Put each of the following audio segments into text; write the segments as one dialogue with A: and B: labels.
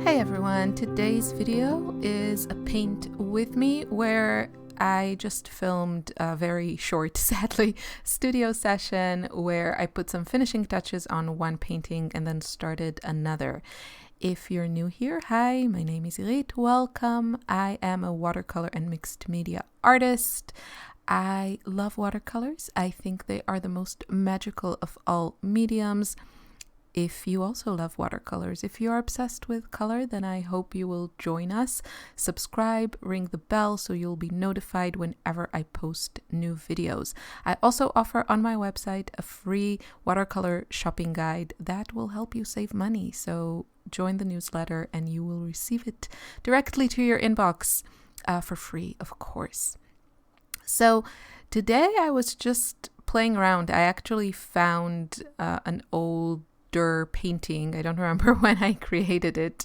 A: Hey everyone, today's video is a paint with me where I just filmed a very short, sadly, studio session where I put some finishing touches on one painting and then started another. If you're new here, hi, my name is Irit, welcome. I am a watercolor and mixed media artist. I love watercolors. I think they are the most magical of all mediums. If you also love watercolors, if you are obsessed with color, then I hope you will join us. Subscribe, ring the bell so you'll be notified whenever I post new videos. I also offer on my website a free watercolor shopping guide that will help you save money. So join the newsletter and you will receive it directly to your inbox for free, of course. So today I was just playing around. I actually found an old painting. I don't remember when I created it,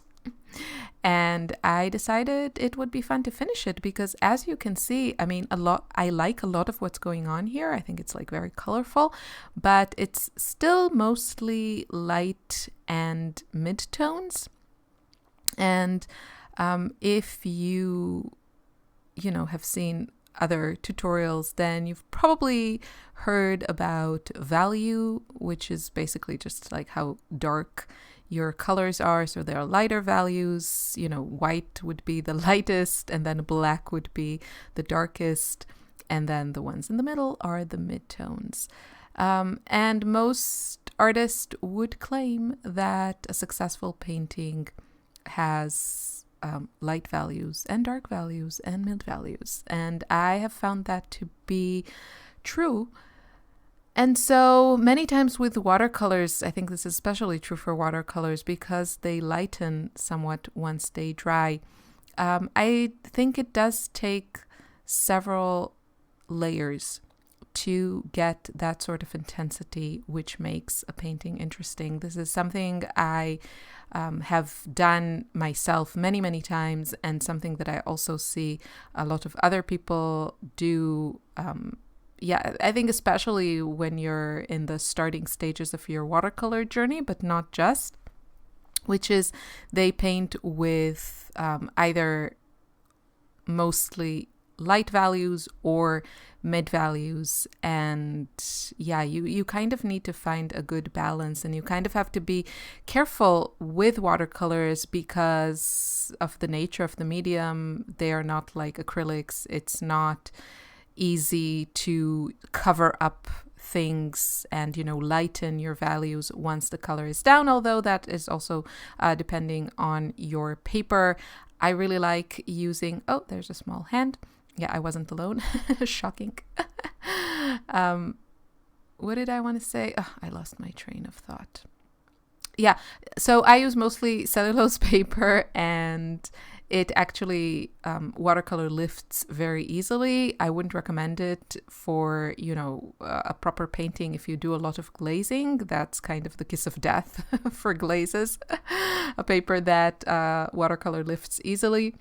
A: and I decided it would be fun to finish it because, as you can see, I like a lot of what's going on here. I think it's like very colorful, but it's still mostly light and mid-tones. And if you have seen other tutorials, then you've probably heard about value, which is basically just like how dark your colors are. So there are lighter values, white would be the lightest, and then black would be the darkest, and then the ones in the middle are the midtones. And most artists would claim that a successful painting has light values and dark values and mid values. And I have found that to be true. And so many times with watercolors, I think this is especially true for watercolors because they lighten somewhat once they dry. I think it does take several layers to get that sort of intensity which makes a painting interesting. This is something I have done myself many times, and something that I also see a lot of other people do. I think especially when you're in the starting stages of your watercolor journey, but not just, which is they paint with either mostly light values or mid values, and you kind of need to find a good balance, and you kind of have to be careful with watercolors because of the nature of the medium. They are not like acrylics. It's not easy to cover up things and lighten your values once the color is down, although that is also depending on your paper. I really like using there's a small hand. Yeah, I wasn't alone. Shocking. What did I want to say? I lost my train of thought. Yeah, so I use mostly cellulose paper, and it actually watercolor lifts very easily. I wouldn't recommend it for a proper painting if you do a lot of glazing. That's kind of the kiss of death for glazes. A paper that watercolor lifts easily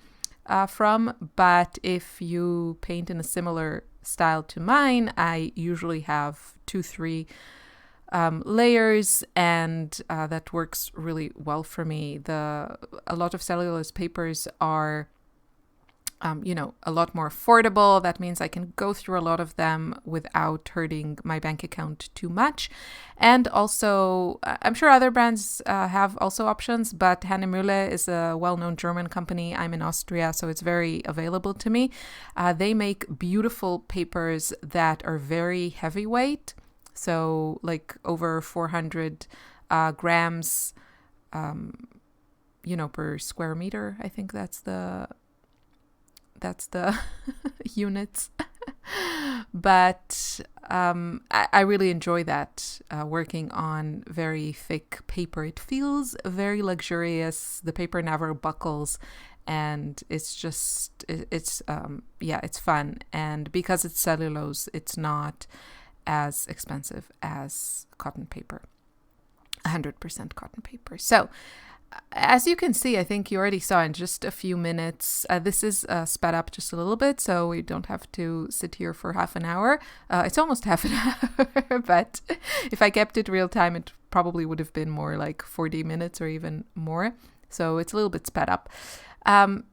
A: from. But if you paint in a similar style to mine, I usually have 2-3 layers, and that works really well for me. A lot of cellulose papers are a lot more affordable. That means I can go through a lot of them without hurting my bank account too much. And also, I'm sure other brands have also options, but Hahnemühle is a well-known German company. I'm in Austria, so it's very available to me. They make beautiful papers that are very heavyweight, so like over 400 grams, per square meter. I think that's the units. But I really enjoy that, working on very thick paper. It feels very luxurious. The paper never buckles, and it's just it's fun. And because it's cellulose, it's not as expensive as cotton paper, 100% cotton paper. So as you can see, I think you already saw in just a few minutes, this is sped up just a little bit, so we don't have to sit here for half an hour. It's almost half an hour, but if I kept it real time, it probably would have been more like 40 minutes or even more. So it's a little bit sped up.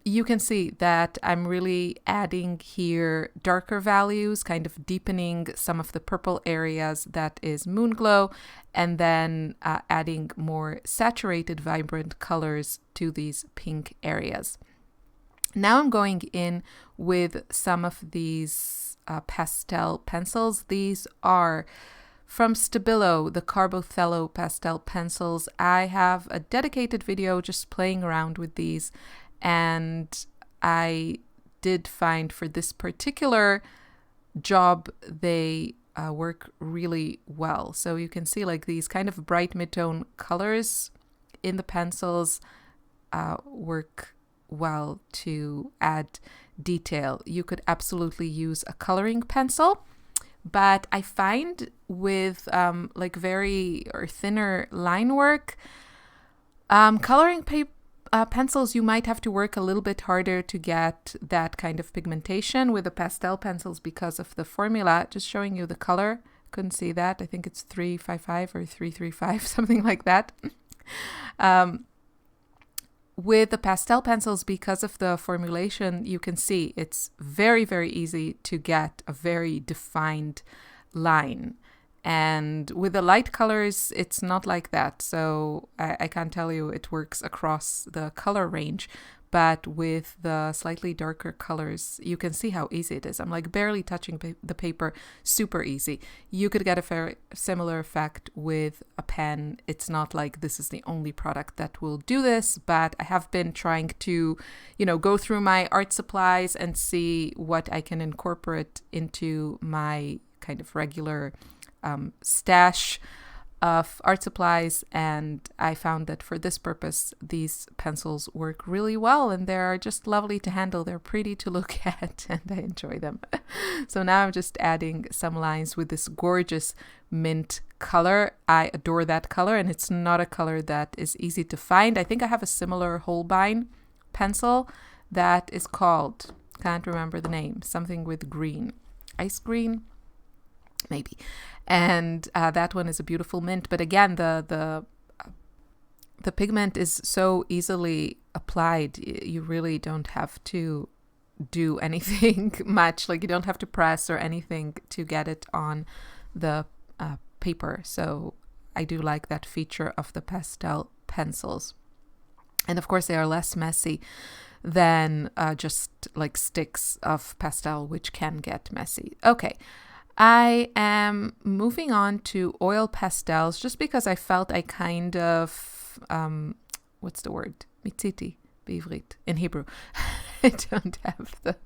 A: You can see that I'm really adding here darker values, kind of deepening some of the purple areas that is Moonglow, and then adding more saturated, vibrant colors to these pink areas. Now I'm going in with some of these pastel pencils. These are from Stabilo, the CarbOthello pastel pencils. I have a dedicated video just playing around with these, and I did find for this particular job they work really well. So you can see like these kind of bright mid-tone colors in the pencils work well to add detail. You could absolutely use a coloring pencil, but I find with like very or thinner line work, coloring pencils, you might have to work a little bit harder to get that kind of pigmentation with the pastel pencils because of the formula. Just showing you the color. Couldn't see that. I think it's 355 or 335, something like that. With the pastel pencils, because of the formulation, you can see it's very, very easy to get a very defined line. And with the light colors, it's not like that. So I can't tell you it works across the color range. But with the slightly darker colors, you can see how easy it is. I'm like barely touching the paper, super easy. You could get a very similar effect with a pen. It's not like this is the only product that will do this, but I have been trying to, go through my art supplies and see what I can incorporate into my kind of regular stash of art supplies, and I found that for this purpose these pencils work really well, and they're just lovely to handle. They're pretty to look at and I enjoy them. So now I'm just adding some lines with this gorgeous mint color. I adore that color, and it's not a color that is easy to find. I think I have a similar Holbein pencil that is called, can't remember the name, something with green, ice green maybe. And that one is a beautiful mint. But again, the pigment is so easily applied. You really don't have to do anything much. Like you don't have to press or anything to get it on the paper. So I do like that feature of the pastel pencils. And of course, they are less messy than just like sticks of pastel, which can get messy. Okay. I am moving on to oil pastels just because I felt I kind of, what's the word? Mitziti, בעברית, in Hebrew. I don't have the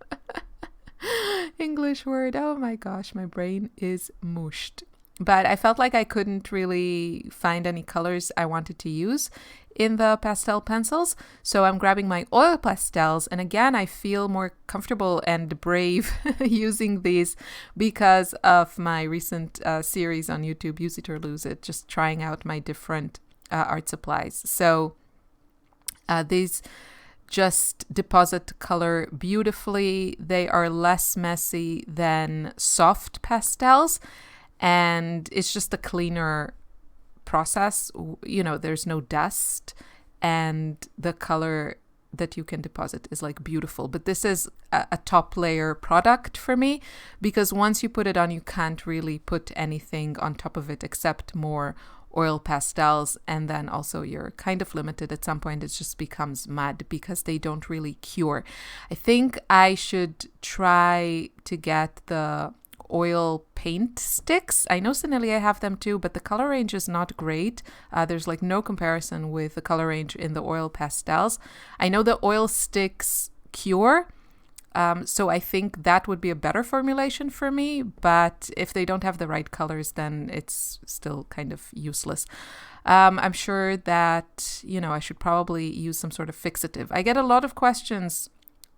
A: English word. Oh my gosh, my brain is mushed. But I felt like I couldn't really find any colors I wanted to use in the pastel pencils. So I'm grabbing my oil pastels. And again, I feel more comfortable and brave using these because of my recent series on YouTube, Use It or Lose It, just trying out my different art supplies. So these just deposit color beautifully. They are less messy than soft pastels. And it's just a cleaner process. There's no dust, and the color that you can deposit is like beautiful. But this is a top layer product for me, because once you put it on, you can't really put anything on top of it except more oil pastels. And then also you're kind of limited at some point. It just becomes mud because they don't really cure. I think I should try to get the oil paint sticks. I know Sennelier have them too, but the color range is not great. There's like no comparison with the color range in the oil pastels. I know the oil sticks cure, so I think that would be a better formulation for me, but if they don't have the right colors, then it's still kind of useless. I'm sure that, I should probably use some sort of fixative. I get a lot of questions.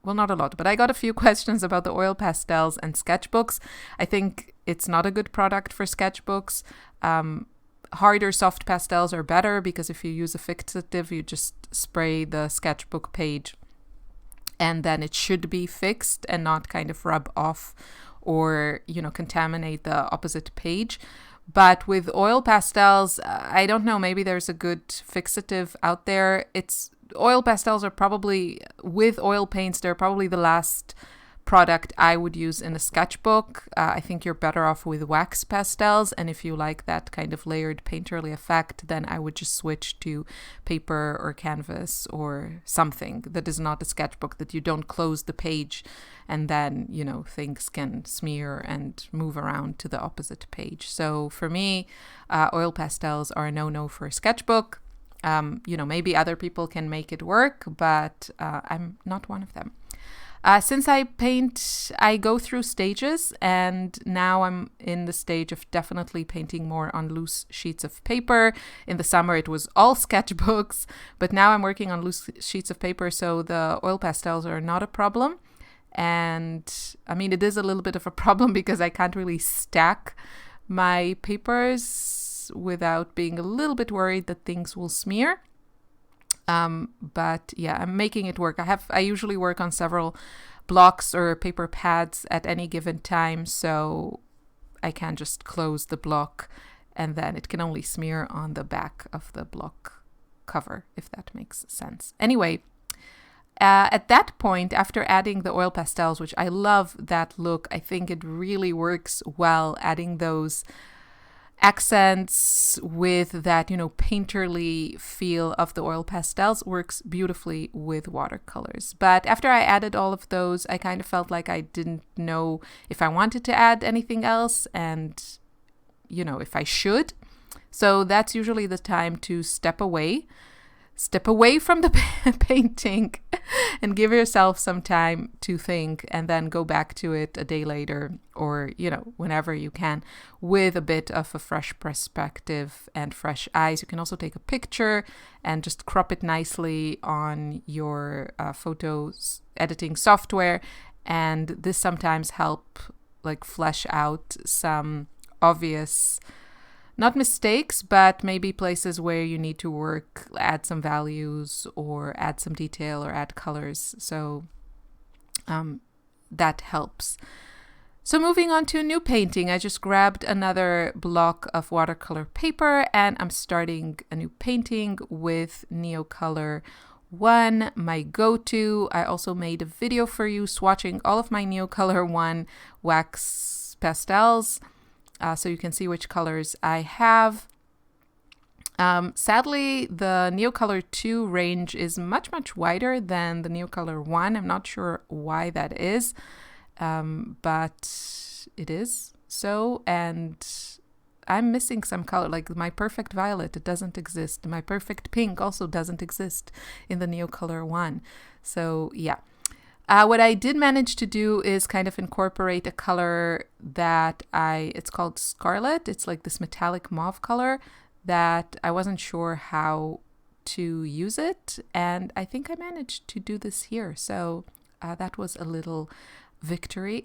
A: Well, not a lot, but I got a few questions about the oil pastels and sketchbooks. I think it's not a good product for sketchbooks. Hard or soft pastels are better because if you use a fixative, you just spray the sketchbook page and then it should be fixed and not kind of rub off or, contaminate the opposite page. But with oil pastels, I don't know, maybe there's a good fixative out there. It's oil pastels are probably, with oil paints, they're probably the last product I would use in a sketchbook. I think you're better off with wax pastels, and if you like that kind of layered painterly effect, then I would just switch to paper or canvas or something that is not a sketchbook, that you don't close the page and then, you know, things can smear and move around to the opposite page. So for me, oil pastels are a no-no for a sketchbook. You know, maybe other people can make it work, but I'm not one of them. Since I paint, I go through stages, and now I'm in the stage of definitely painting more on loose sheets of paper. In the summer, it was all sketchbooks, but now I'm working on loose sheets of paper, so the oil pastels are not a problem. And I mean, it is a little bit of a problem because I can't really stack my papers without being a little bit worried that things will smear. But yeah, I'm making it work. I usually work on several blocks or paper pads at any given time, so I can just close the block and then it can only smear on the back of the block cover, if that makes sense. Anyway, at that point, after adding the oil pastels, which I love that look, I think it really works well, adding those accents with that, you know, painterly feel of the oil pastels works beautifully with watercolors. But after I added all of those, I kind of felt like I didn't know if I wanted to add anything else and, you know, if I should. So that's usually the time to step away from the painting and give yourself some time to think, and then go back to it a day later, or, you know, whenever you can, with a bit of a fresh perspective and fresh eyes. You can also take a picture and just crop it nicely on your photos editing software, and this sometimes help like flesh out some obvious, not mistakes, but maybe places where you need to work, add some values or add some detail or add colors. So that helps. So moving on to a new painting, I just grabbed another block of watercolor paper and I'm starting a new painting with Neocolor 1, my go-to. I also made a video for you swatching all of my Neocolor 1 wax pastels. So you can see which colors I have. Sadly, the Neocolor 2 range is much, much wider than the Neocolor 1. I'm not sure why that is, but it is so. And I'm missing some color, like my perfect violet, it doesn't exist. My perfect pink also doesn't exist in the Neocolor 1. So yeah. What I did manage to do is kind of incorporate a color that it's called Scarlet. It's like this metallic mauve color that I wasn't sure how to use it. And I think I managed to do this here. So that was a little victory.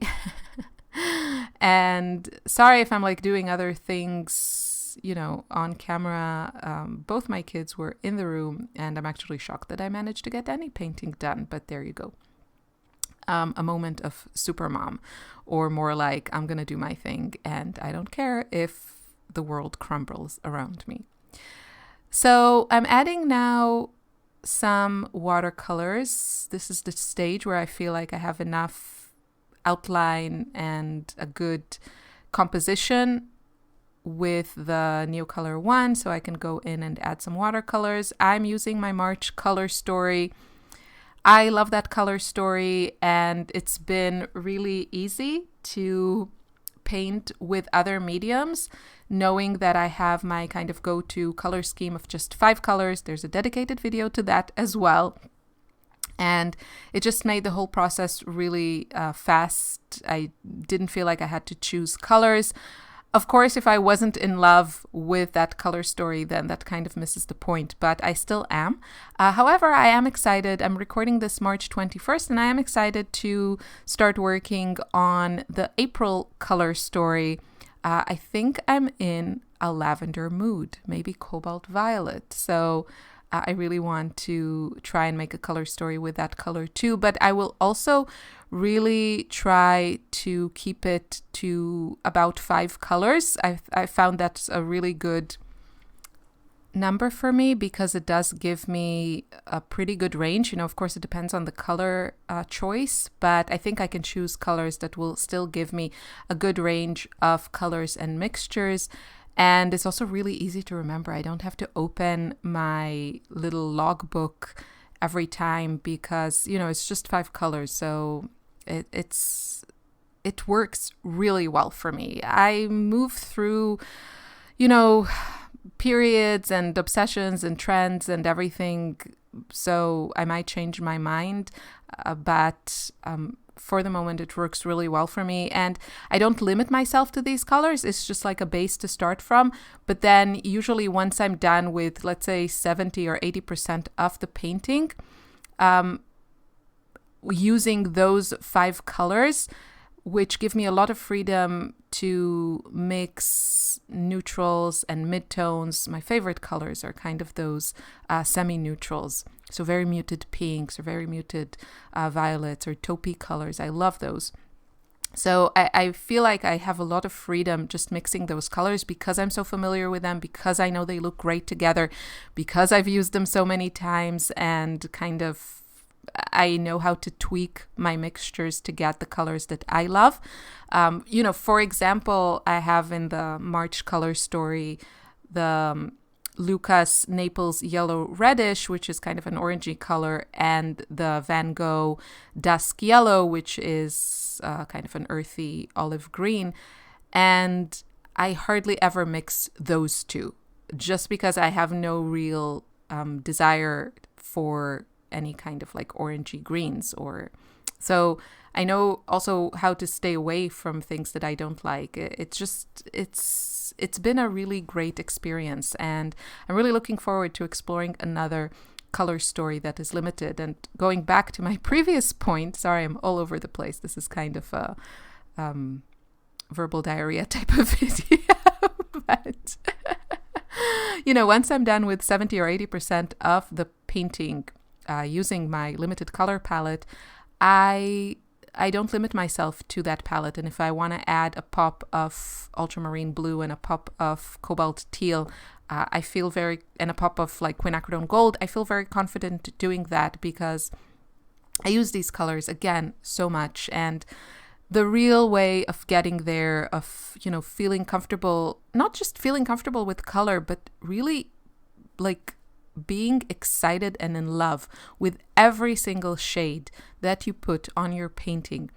A: And sorry if I'm like doing other things, you know, on camera. Both my kids were in the room and I'm actually shocked that I managed to get any painting done, but there you go. A moment of super mom, or more like I'm gonna do my thing and I don't care if the world crumbles around me. So I'm adding now some watercolors. This is the stage where I feel like I have enough outline and a good composition with the Neocolor 1, so I can go in and add some watercolors. I'm using my March color story. I love that color story, and it's been really easy to paint with other mediums, knowing that I have my kind of go-to color scheme of just 5 colors. There's a dedicated video to that as well. And it just made the whole process really fast. I didn't feel like I had to choose colors. Of course, if I wasn't in love with that color story, then that kind of misses the point, but I still am. However, I am excited. I'm recording this March 21st, and I am excited to start working on the April color story. I think I'm in a lavender mood, maybe cobalt violet. So I really want to try and make a color story with that color too, but I will also really try to keep it to about 5 colors. I found that's a really good number for me because it does give me a pretty good range. Of course, it depends on the color choice, but I think I can choose colors that will still give me a good range of colors and mixtures. And it's also really easy to remember. I don't have to open my little logbook every time because, it's just 5 colors. So it works really well for me. I move through, periods and obsessions and trends and everything. So I might change my mind, but for the moment, it works really well for me. And I don't limit myself to these colors. It's just like a base to start from. But then usually once I'm done with, let's say, 70 or 80% of the painting, using those 5 colors, which give me a lot of freedom to mix neutrals and midtones. My favorite colors are kind of those semi-neutrals. So very muted pinks or very muted violets or taupey colors. I love those. So I feel like I have a lot of freedom just mixing those colors because I'm so familiar with them, because I know they look great together, because I've used them so many times, and kind of I know how to tweak my mixtures to get the colors that I love. For example, I have in the March color story the Lucas Naples Yellow Reddish, which is kind of an orangey color, and the Van Gogh Dusk Yellow, which is kind of an earthy olive green. And I hardly ever mix those two just because I have no real desire for any kind of like orangey greens. So I know also how to stay away from things that I don't like. It's been a really great experience, and I'm really looking forward to exploring another color story that is limited. And going back to my previous point, sorry, I'm all over the place. This is kind of a verbal diarrhea type of video, but once I'm done with 70 or 80% of the painting, using my limited color palette, I don't limit myself to that palette. And if I want to add a pop of ultramarine blue and a pop of cobalt teal, and a pop of like quinacridone gold, I feel very confident doing that because I use these colors again so much. And the real way of getting there, of feeling comfortable, not just feeling comfortable with color, but really like being excited and in love with every single shade that you put on your painting.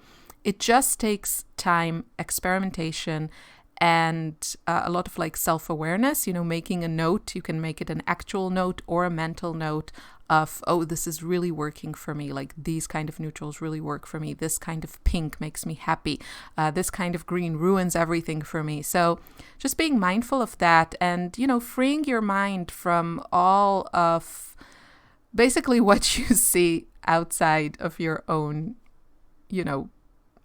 A: It just takes time, experimentation, and a lot of like self-awareness, making a note. You can make it an actual note or a mental note of, oh, this is really working for me. Like these kind of neutrals really work for me. This kind of pink makes me happy. This kind of green ruins everything for me. So just being mindful of that and, freeing your mind from all of basically what you see outside of your own,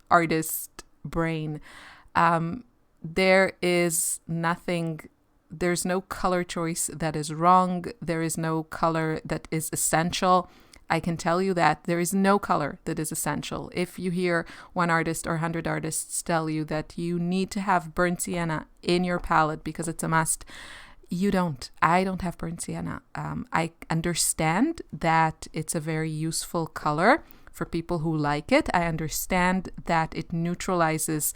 A: artist brain. There's no color choice that is wrong. There is no color that is essential. I can tell you that there is no color that is essential. If you hear one artist or 100 artists tell you that you need to have burnt sienna in your palette because it's a must, you don't. I don't have burnt sienna. I understand that it's a very useful color for people who like it. I understand that it neutralizes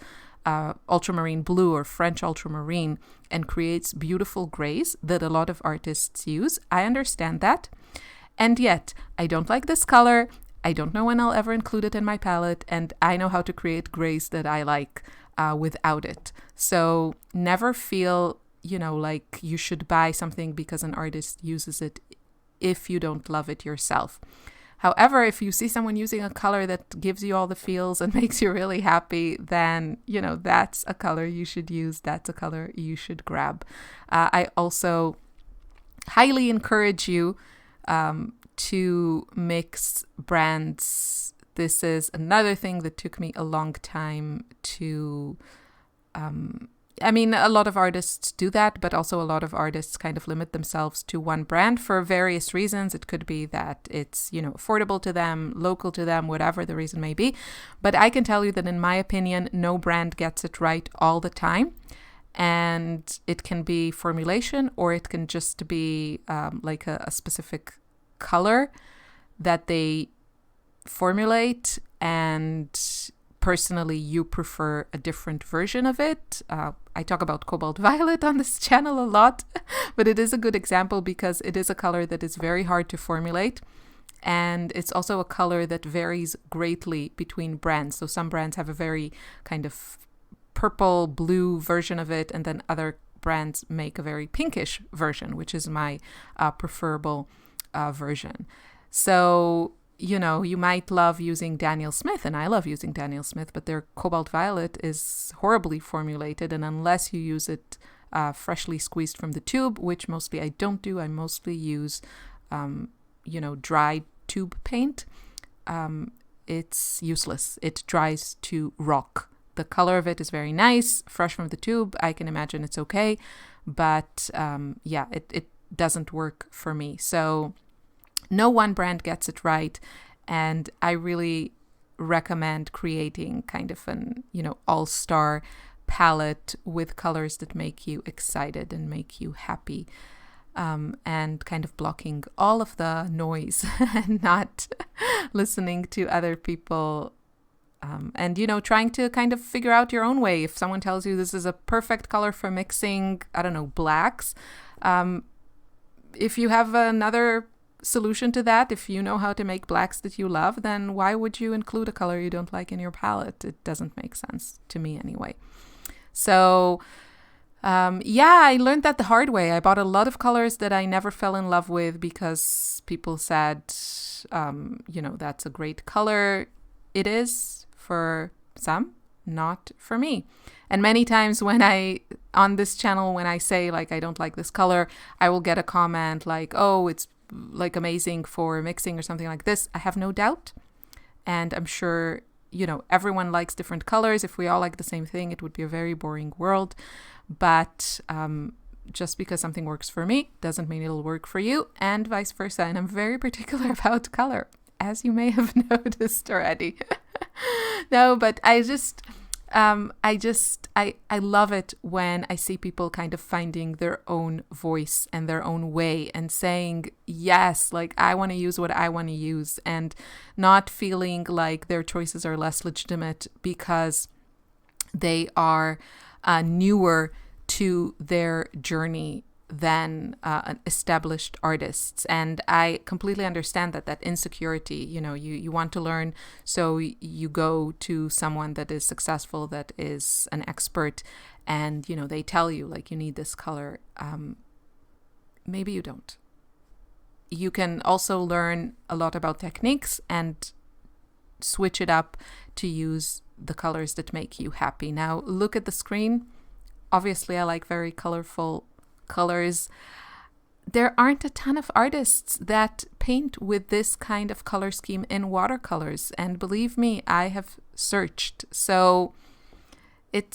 A: ultramarine blue or French ultramarine and creates beautiful grays that a lot of artists use. I understand that. And yet, I don't like this color. I don't know when I'll ever include it in my palette. And I know how to create grays that I like without it. So never feel, like you should buy something because an artist uses it if you don't love it yourself. However, if you see someone using a color that gives you all the feels and makes you really happy, then, that's a color you should use. That's a color you should grab. I also highly encourage you to mix brands. This is another thing that took me a long time to a lot of artists do that, but also a lot of artists kind of limit themselves to one brand for various reasons. It could be that it's, affordable to them, local to them, whatever the reason may be. But I can tell you that in my opinion, no brand gets it right all the time. and it can be formulation, or it can just be like a specific color that they formulate, and personally you prefer a different version of it. I talk about cobalt violet on this channel a lot, but it is a good example because it is a color that is very hard to formulate, and it's also a color that varies greatly between brands. So some brands have a very kind of purple blue version of it, and then other brands make a very pinkish version, which is my preferable version. So, you know, you might love using Daniel Smith, and I love using Daniel Smith, but their cobalt violet is horribly formulated, and unless you use it freshly squeezed from the tube, which mostly I don't do, I mostly use you know, dry tube paint, it's useless. It dries to rock. The color of it is very nice, fresh from the tube. I can imagine it's okay, but yeah, it doesn't work for me. So no one brand gets it right, and I really recommend creating kind of an, you know, all-star palette with colors that make you excited and make you happy. And kind of blocking all of the noise and not listening to other people, and, you know, trying to kind of figure out your own way. If someone tells you this is a perfect color for mixing, I don't know, blacks, if you have another solution to that, if you know how to make blacks that you love, then why would you include a color you don't like in your palette? It doesn't make sense to me anyway. So yeah, I learned that the hard way. I bought a lot of colors that I never fell in love with because people said, you know, that's a great color. It is for some, not for me. And many times when on this channel, when I say like, I don't like this color, I will get a comment like, oh, it's like amazing for mixing or something like this. I have no doubt. And I'm sure, you know, everyone likes different colors. If we all like the same thing, it would be a very boring world. But just because something works for me doesn't mean it'll work for you, and vice versa. And I'm very particular about color, as you may have noticed already. No, but I love it when I see people kind of finding their own voice and their own way and saying, yes, like I want to use what I want to use, and not feeling like their choices are less legitimate because they are newer to their journey than established artists. And I completely understand that insecurity, you know, you want to learn, so you go to someone that is successful, that is an expert, and, you know, they tell you like you need this color. Maybe you don't. You can also learn a lot about techniques and switch it up to use the colors that make you happy. Now look at the screen. Obviously I like very colorful colors. There aren't a ton of artists that paint with this kind of color scheme in watercolors, and believe me, I have searched. So it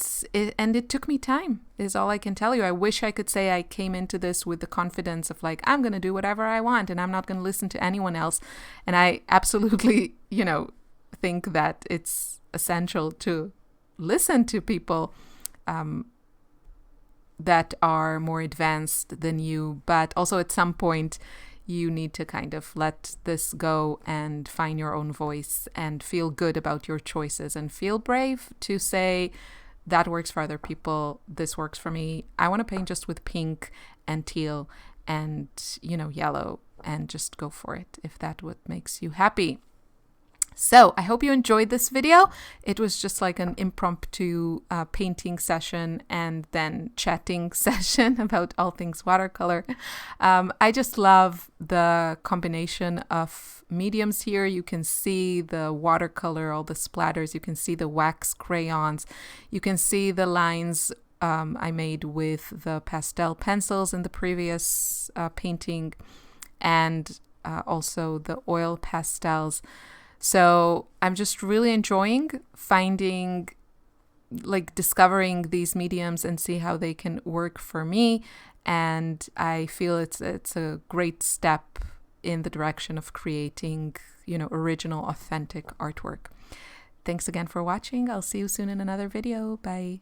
A: took me time, is all I can tell you. I wish I could say I came into this with the confidence of like, I'm going to do whatever I want and I'm not going to listen to anyone else. And I absolutely, you know, think that it's essential to listen to people that are more advanced than you, but also at some point you need to kind of let this go and find your own voice and feel good about your choices and feel brave to say that works for other people, this works for me. I want to paint just with pink and teal and, you know, yellow, and just go for it if that's what makes you happy. So I hope you enjoyed this video. It was just like an impromptu painting session and then chatting session about all things watercolor. I just love the combination of mediums here. You can see the watercolor, all the splatters. You can see the wax crayons. You can see the lines I made with the pastel pencils in the previous painting, and also the oil pastels. So I'm just really enjoying finding, like discovering these mediums and see how they can work for me. And I feel it's a great step in the direction of creating, you know, original, authentic artwork. Thanks again for watching. I'll see you soon in another video. Bye.